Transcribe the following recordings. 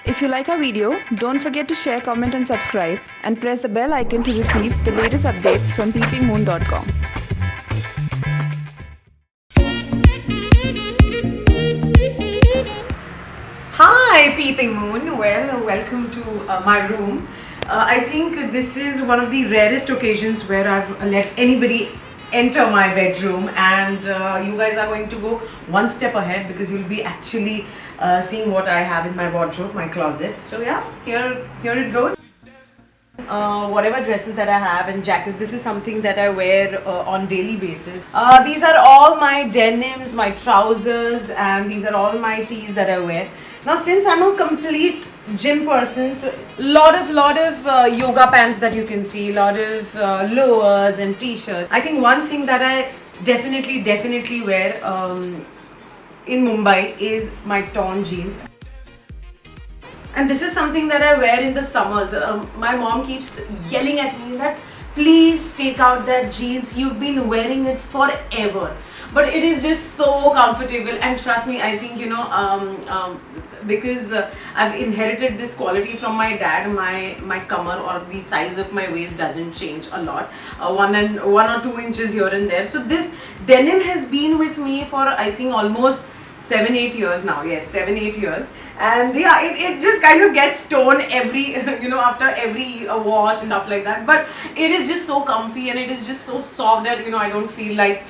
If you like our video, don't forget to share, comment and subscribe and press the bell icon to receive the latest updates from peepingmoon.com. Hi Peeping Moon, welcome to my room. I think this is one of the rarest occasions where I've let anybody enter my bedroom, and you guys are going to go one step ahead because you'll be actually seeing what I have in my wardrobe, my closet. So yeah, here it goes. Whatever dresses that I have and jackets, this is something that I wear on daily basis. These are all my denims, my trousers, and these are all my tees that I wear. Now since I'm a complete gym person, so lot of yoga pants that you can see, lot of lowers and t-shirts. I think one thing that I definitely wear in Mumbai is my torn jeans. And this is something that I wear in the summers. My mom keeps yelling at me that please take out that jeans, you've been wearing it forever. But it is just so comfortable, and trust me, I think because I've inherited this quality from my dad, my kamar or the size of my waist doesn't change a lot, 1 or 2 inches here and there. So this denim has been with me for I think almost 7-8 years now. Yes, 7-8 years. And yeah, it just kind of gets torn every after every wash and stuff like that, but it is just so comfy and it is just so soft that I don't feel like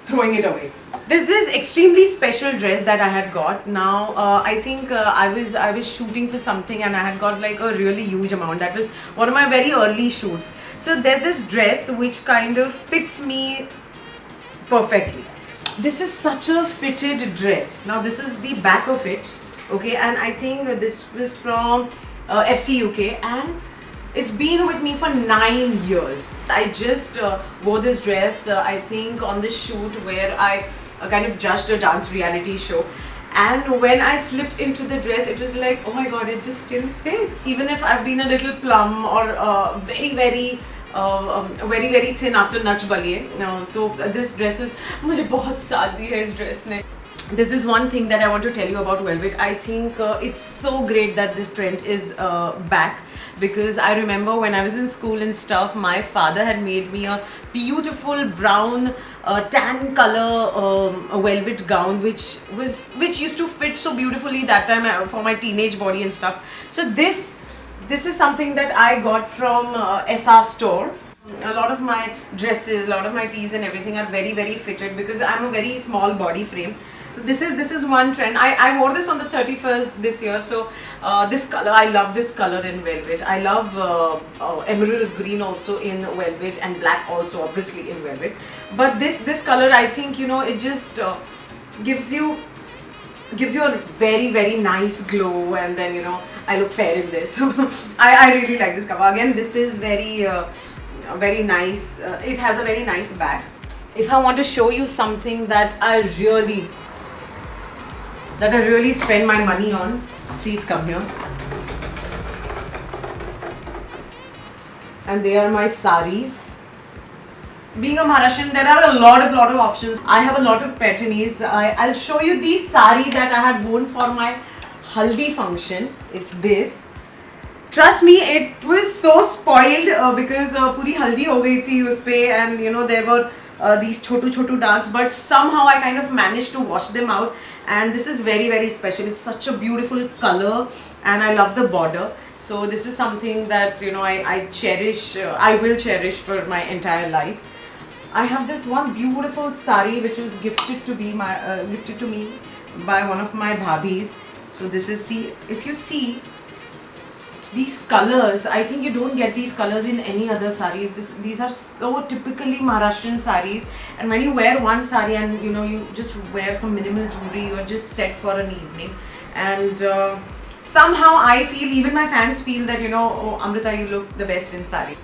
throwing it away. There's this extremely special dress that I had got. Now I think I was shooting for something and I had got like a really huge amount. That was one of my very early shoots. So there's this dress which kind of fits me perfectly. This is such a fitted dress. Now this is the back of it, okay, and I think this was from FC UK, and it's been with me for 9 years. I just wore this dress I think on this shoot where I kind of judged a dance reality show, and when I slipped into the dress it was like, oh my god, it just still fits. Even if I've been a little plump or very thin after Nach Baliye. So this dress is, मुझे बहुत साथ दी है इस dress ने. This is one thing that I want to tell you about velvet. I think it's so great that this trend is back, because I remember when I was in school and stuff, my father had made me a beautiful brown tan color velvet gown which used to fit so beautifully that time for my teenage body and stuff. So this is something that I got from SR store. A lot of my dresses, a lot of my tees and everything are very fitted because I'm a very small body frame. So this is one trend. I wore this on the 31st this year. So this color, I love this color in velvet. I love emerald green also in velvet, and black also obviously in velvet. But this color, I think it just gives you a very nice glow, and then I look fair in this. So I really like this cover. Again, this is very nice. It has a very nice back. If I want to show you something that I really spend my money on, please come here. And they are my saris. Being a Maharashtrian, there are a lot of options. I have a lot of paittanis. I'll show you the sari that I had worn for my haldi function. It's this. Trust me, it was so spoiled because puri haldi ho gayi thi uspe, and there were these chotu darks, but somehow I kind of managed to wash them out, and this is very special. It's such a beautiful color and I love the border. So this is something that I cherish. I will cherish for my entire life. I have this one beautiful sari which was gifted to me by one of my bhabis. So this is, if you see these colors, I think you don't get these colors in any other saris. These are so typically Maharashtrian saris, and when you wear one sari and you just wear some minimal jewelry, you're just set for an evening, and somehow I feel, even my fans feel that oh Amrita, you look the best in sari.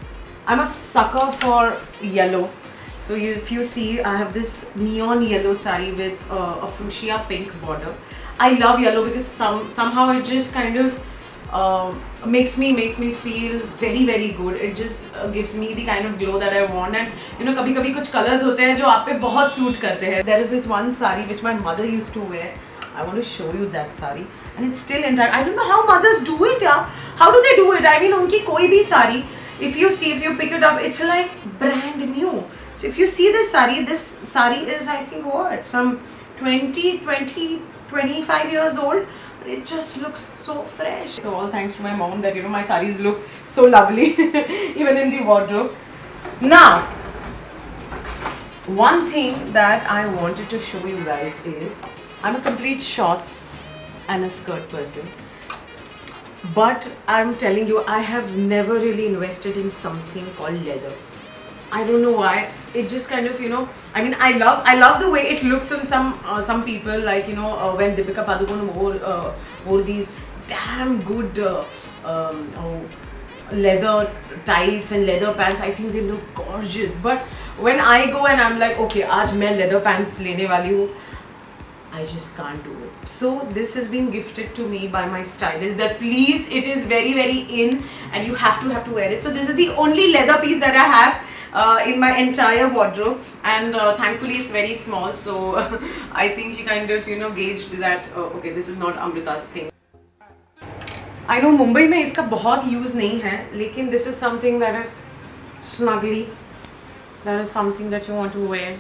I'm a sucker for yellow. So if you see, I have this neon yellow sari with a fuchsia pink border. I love yellow because somehow it just kind of makes me feel very good. It just gives me the kind of glow that I want, and kabhi kuch colors hote hain jo aap pe bahut suit karte hain. There is this one sari which my mother used to wear. I want to show you that sari. and it's still intact. I don't know how mothers do it, yeah. How do they do it? I mean, unki koi bhi sari, if you pick it up, it's like brand new. So if you see this sari is, I think, what, some 25 years old. It just looks so fresh. So all thanks to my mom that, you know, my saris look so lovely even in the wardrobe. Now, one thing that I wanted to show you guys is, I'm a complete shorts and a skirt person, but I'm telling you, I have never really invested in something called leather. I don't know why. It just kind of, you know, I mean, I love the way it looks on some people, like, you know, when Deepika Padukone wore these damn good leather tights and leather pants. I think they look gorgeous. But when I go and I'm like, okay, aaj main leather pants lene wali hu, I just can't do it. So this has been gifted to me by my stylist, that please, it is very, very in and you have to wear it. So this is the only leather piece that I have in my entire wardrobe, and thankfully it's very small. So I think she kind of, you know, gauged that okay, this is not Amrita's thing. I know Mumbai में इसका बहुत use नहीं है, लेकिन this is something that is snuggly, that is something that you want to wear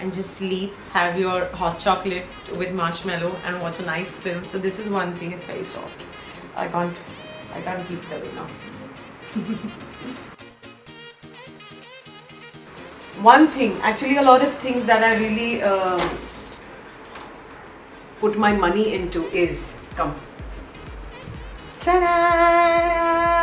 and just sleep, have your hot chocolate with marshmallow and watch a nice film. So this is one thing, it's very soft. I can't keep it away now. One thing, actually a lot of things that I really put my money into is, come. Ta-da!